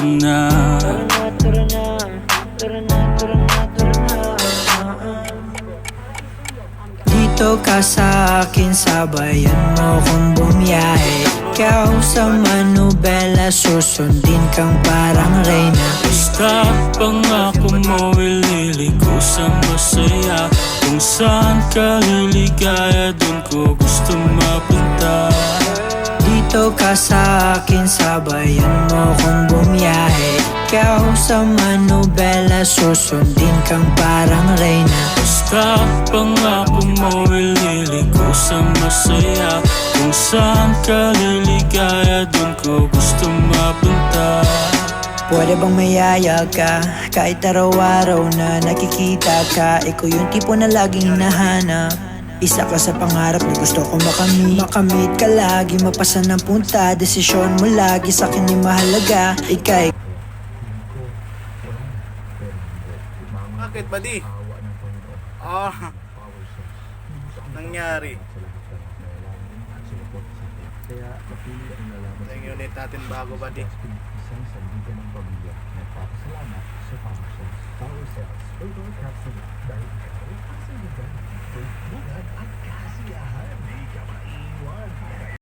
na. Tara na, tara na, tara na, tara na, tara na. Dito ka sa akin, sabayan mo kong bumiyahe. Ikaw sa manubela, susundin kang parang reyna. Basta pangako mo, ililiko sa masaya. Kung saan ka liligaya, dun ko gusto mapunta. Dito ka sa akin, sabayan mo kong bumiyahe. Ikaw sa manubela, susundin kang parang reyna. Basta pangako mo, ililiko sa masaya. Kung saan ka liligaya, dun ko gusto mapunta. Pwede bang mayaya ka? Kahit araw-araw na nakikita ka, ikaw yung tipo na laging hinahanap. Isa ka sa pangarap na gusto ko makamit. Makamit ka lagi, mapasa ng punta. Desisyon mo lagi sa akin ay mahalaga. Ika'y Bakit, buddy? Nangyari. Ang unit natin bago, buddy. Isang sandigan ng pamilya. Nagpapasalamat sa Panginoon. Power Cells, Total Capsule. Dahil ikaw ang sandigan. Bungad at kasiyahan. Di ka maiwan.